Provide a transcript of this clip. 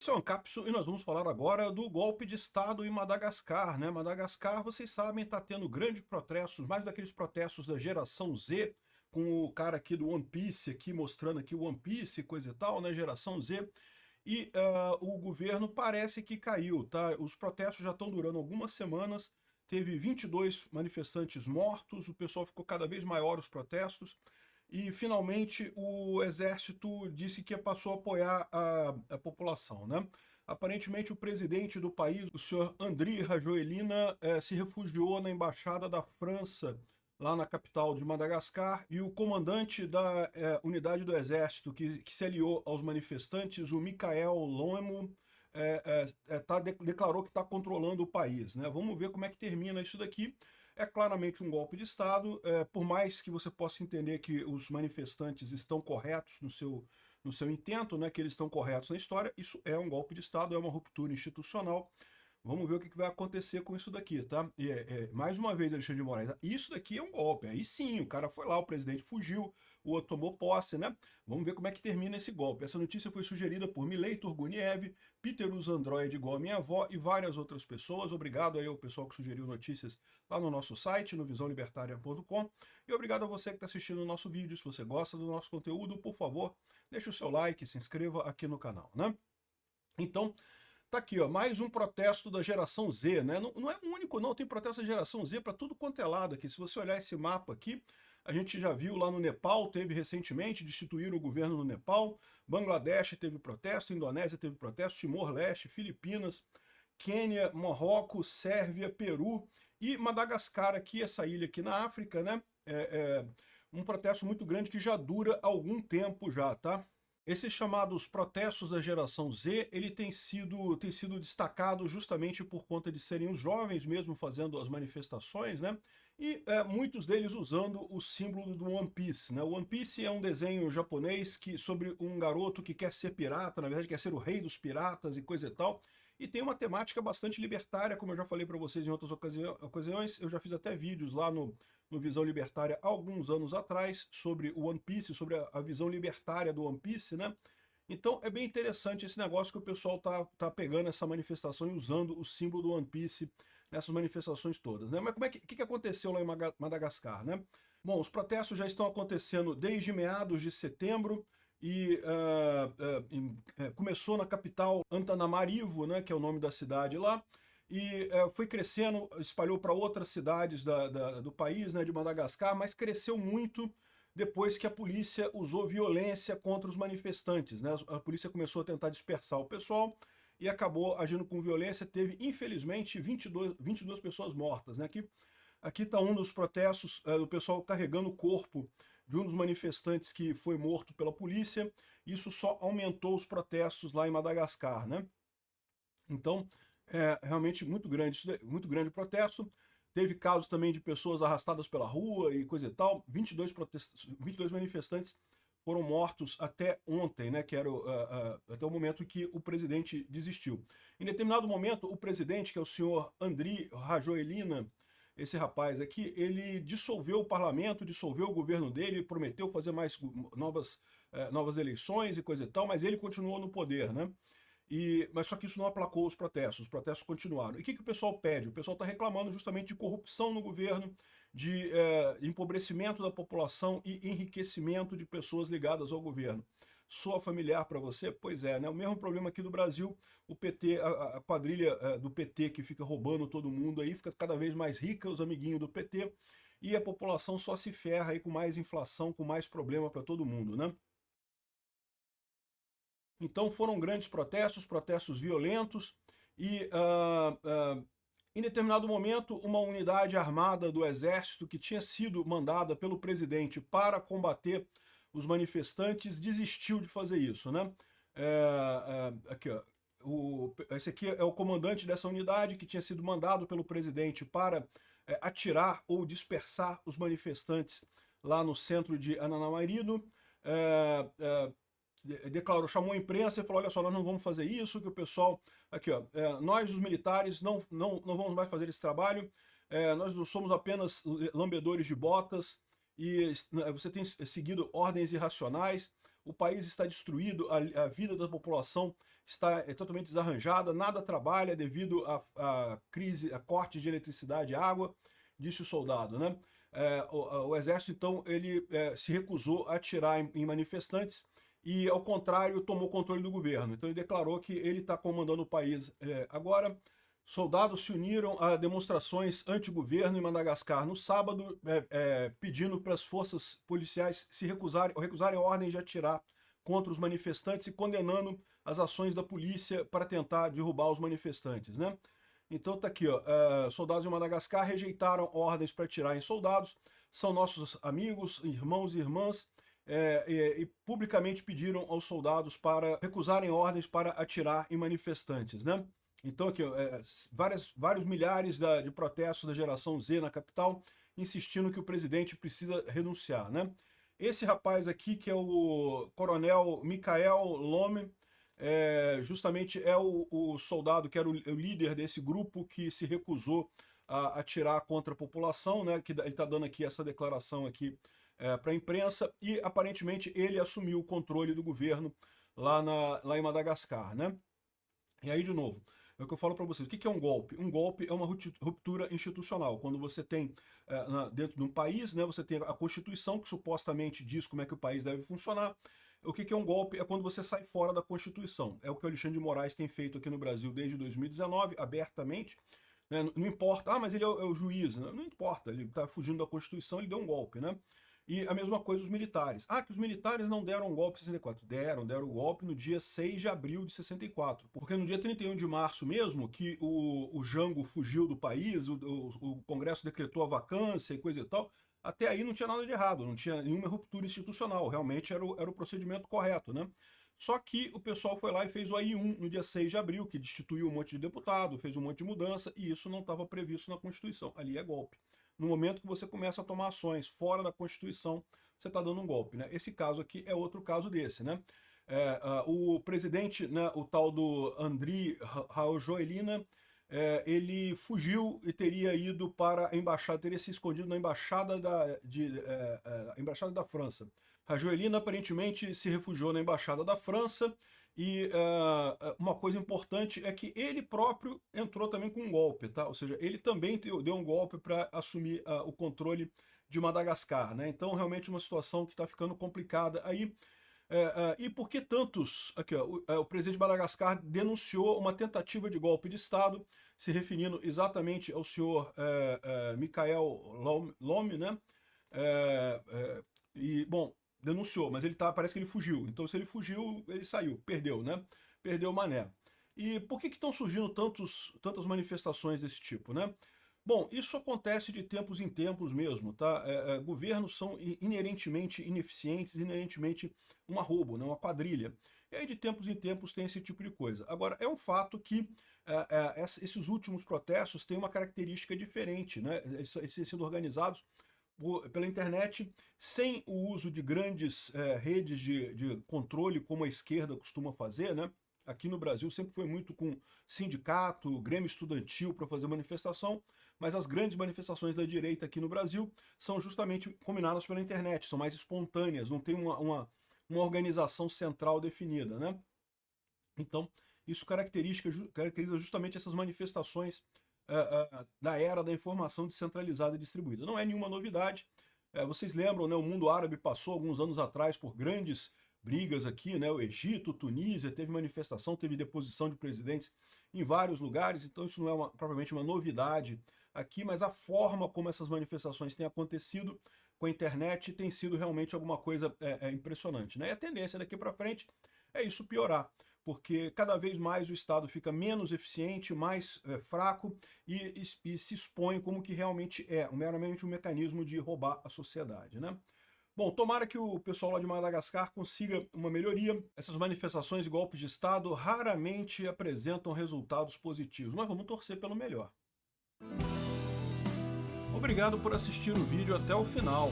Isso é um Capsule e nós vamos falar agora do golpe de Estado em Madagascar, né? Madagascar, vocês sabem, está tendo grandes protestos, mais daqueles protestos da geração Z, com o cara aqui do One Piece, aqui mostrando aqui o One Piece, coisa e tal, né? Geração Z. E o governo parece que caiu, tá? Os protestos já estão durando algumas semanas, teve 22 manifestantes mortos, o pessoal ficou cada vez maior os protestos, e finalmente o exército disse que passou a apoiar a população, né? Aparentemente o presidente do país, o senhor Andry Rajoelina, se refugiou na embaixada da França, lá na capital de Madagascar, e o comandante da unidade do exército que se aliou aos manifestantes, o Michael Loemo, declarou que está controlando o país, né? Vamos ver como é que termina isso daqui. É claramente um golpe de Estado, por mais que você possa entender que os manifestantes estão corretos no seu intento, né, que eles estão corretos na história, isso é um golpe de Estado, é uma ruptura institucional. Vamos ver o que vai acontecer com isso daqui, tá? E, mais uma vez, Alexandre de Moraes, isso daqui é um golpe. Aí sim, o cara foi lá, o presidente fugiu, o outro tomou posse, né? Vamos ver como é que termina esse golpe. Essa notícia foi sugerida por Milei Turguniev, Peter Us Android igual a minha avó e várias outras pessoas. Obrigado aí ao pessoal que sugeriu notícias lá no nosso site, no visãolibertaria.com. E obrigado a você que está assistindo o nosso vídeo. Se você gosta do nosso conteúdo, por favor, deixe o seu like, se inscreva aqui no canal, né? Então, tá aqui, ó, mais um protesto da geração Z, né? Não, não é o único, não, tem protesto da geração Z para tudo quanto é lado aqui. Se você olhar esse mapa aqui, a gente já viu lá no Nepal, teve recentemente, destituíram o governo no Nepal, Bangladesh teve protesto, Indonésia teve protesto, Timor-Leste, Filipinas, Quênia, Marrocos, Sérvia, Peru e Madagascar, aqui, essa ilha aqui na África, né? Um protesto muito grande que já dura algum tempo já, tá? Esses chamados protestos da geração Z, ele tem sido destacado justamente por conta de serem os jovens mesmo fazendo as manifestações, né? E muitos deles usando o símbolo do One Piece, né? O One Piece é um desenho japonês sobre um garoto que quer ser pirata, na verdade quer ser o rei dos piratas e coisa e tal, e tem uma temática bastante libertária, como eu já falei para vocês em outras ocasiões, eu já fiz até vídeos lá no Visão Libertária há alguns anos atrás, sobre o One Piece, sobre a visão libertária do One Piece, né? Então é bem interessante esse negócio que o pessoal tá pegando essa manifestação e usando o símbolo do One Piece nessas manifestações todas, né? Mas como que aconteceu lá em Madagascar, né? Bom, os protestos já estão acontecendo desde meados de setembro, e começou na capital Antananarivo, né, que é o nome da cidade lá, e foi crescendo, espalhou para outras cidades do país, né, de Madagascar, mas cresceu muito depois que a polícia usou violência contra os manifestantes, né? A polícia começou a tentar dispersar o pessoal e acabou agindo com violência. Teve, infelizmente, 22 pessoas mortas, né? Aqui está um dos protestos do pessoal carregando o corpo de um dos manifestantes que foi morto pela polícia. Isso só aumentou os protestos lá em Madagascar, né? Então, é realmente muito grande o protesto. Teve casos também de pessoas arrastadas pela rua e coisa e tal. 22 manifestantes foram mortos até ontem, né, que era até o momento em que o presidente desistiu. Em determinado momento, o presidente, que é o senhor Andry Rajoelina, esse rapaz aqui, ele dissolveu o parlamento, dissolveu o governo dele, prometeu fazer mais novas eleições e coisa e tal, mas ele continuou no poder, né? Mas só que isso não aplacou os protestos continuaram. E o que o pessoal pede? O pessoal está reclamando justamente de corrupção no governo, de empobrecimento da população e enriquecimento de pessoas ligadas ao governo. Soa familiar para você? Pois é, né? O mesmo problema aqui do Brasil, o PT, a quadrilha do PT que fica roubando todo mundo aí, fica cada vez mais rica, os amiguinhos do PT, e a população só se ferra aí com mais inflação, com mais problema para todo mundo, né? Então foram grandes protestos violentos, e em determinado momento uma unidade armada do exército que tinha sido mandada pelo presidente para combater os manifestantes desistiu de fazer isso, né? Aqui, ó, esse aqui é o comandante dessa unidade que tinha sido mandado pelo presidente para atirar ou dispersar os manifestantes lá no centro de Ananamarido. Declarou, chamou a imprensa e falou, olha só, nós não vamos fazer isso, que o pessoal, aqui ó, nós os militares não vamos mais fazer esse trabalho, nós não somos apenas lambedores de botas, e você tem seguido ordens irracionais, o país está destruído, a vida da população está totalmente desarranjada, nada trabalha devido à crise, a cortes de eletricidade e água, disse o soldado, né? O exército, então, ele se recusou a atirar em manifestantes e, ao contrário, tomou controle do governo. Então ele declarou que ele está comandando o país agora. Soldados se uniram a demonstrações anti-governo em Madagascar no sábado, pedindo para as forças policiais recusarem ordens de atirar contra os manifestantes e condenando as ações da polícia para tentar derrubar os manifestantes, né? Então tá aqui, ó, soldados de Madagascar rejeitaram ordens para atirar em soldados, são nossos amigos, irmãos e irmãs, e publicamente pediram aos soldados para recusarem ordens para atirar em manifestantes, né? Então aqui, vários milhares de protestos da geração Z na capital, insistindo que o presidente precisa renunciar, né? Esse rapaz aqui, que é o coronel Mikael Lome, justamente é o soldado que era o líder desse grupo que se recusou a atirar contra a população, né? Que ele está dando aqui essa declaração aqui para a imprensa, e aparentemente ele assumiu o controle do governo lá em Madagascar, né? E aí, de novo, é o que eu falo para vocês. O que é um golpe? Um golpe é uma ruptura institucional. Quando você tem, dentro de um país, né, você tem a Constituição, que supostamente diz como é que o país deve funcionar. O que é um golpe? É quando você sai fora da Constituição. É o que o Alexandre de Moraes tem feito aqui no Brasil desde 2019, abertamente. Né? Não importa, mas ele é o juiz. Né? Não importa, ele está fugindo da Constituição, ele deu um golpe, né? E a mesma coisa os militares. Que os militares não deram um golpe em 64. Deram o golpe no dia 6 de abril de 64. Porque no dia 31 de março mesmo, que o Jango fugiu do país, o Congresso decretou a vacância e coisa e tal, até aí não tinha nada de errado, não tinha nenhuma ruptura institucional, realmente era o procedimento correto, né? Só que o pessoal foi lá e fez o AI-1 no dia 6 de abril, que destituiu um monte de deputado, fez um monte de mudança, e isso não estava previsto na Constituição. Ali é golpe. No momento que você começa a tomar ações fora da Constituição, você está dando um golpe, né? Esse caso aqui é outro caso desse, né? O presidente, né, o tal do Andry Rajoelina, ele fugiu e teria ido para a embaixada, teria se escondido na embaixada embaixada da França. Rajoelina aparentemente se refugiou na embaixada da França, e uma coisa importante é que ele próprio entrou também com um golpe, tá? Ou seja, ele também deu um golpe para assumir o controle de Madagascar, né? Então, realmente uma situação que está ficando complicada aí. E por que tantos... Aqui, ó, o presidente de Madagascar denunciou uma tentativa de golpe de Estado, se referindo exatamente ao senhor Mikael Lome, né? Bom, denunciou, mas parece que ele fugiu. Então, se ele fugiu, ele saiu, perdeu, né? Perdeu o mané. E por que estão surgindo tantas manifestações desse tipo, né? Bom, isso acontece de tempos em tempos mesmo, tá? Governos são inerentemente ineficientes, inerentemente um arrobo, né? Uma quadrilha. E aí, de tempos em tempos, tem esse tipo de coisa. Agora, é um fato que esses últimos protestos têm uma característica diferente, né? Eles têm sido organizados pela internet, sem o uso de grandes redes de controle, como a esquerda costuma fazer, né? Aqui no Brasil sempre foi muito com sindicato, grêmio estudantil para fazer manifestação, mas as grandes manifestações da direita aqui no Brasil são justamente combinadas pela internet, são mais espontâneas, não tem uma organização central definida, né? Então, isso caracteriza justamente essas manifestações da era da informação descentralizada e distribuída. Não é nenhuma novidade. Vocês lembram, né, o mundo árabe passou alguns anos atrás por grandes brigas aqui, né, o Egito, Tunísia, teve manifestação, teve deposição de presidentes em vários lugares, então isso não é propriamente uma novidade aqui, mas a forma como essas manifestações têm acontecido com a internet tem sido realmente alguma coisa impressionante, né? E a tendência daqui para frente é isso piorar, porque cada vez mais o Estado fica menos eficiente, mais fraco e se expõe como que realmente meramente um mecanismo de roubar a sociedade, né? Bom, tomara que o pessoal lá de Madagascar consiga uma melhoria. Essas manifestações e golpes de Estado raramente apresentam resultados positivos, mas vamos torcer pelo melhor. Obrigado por assistir o vídeo até o final.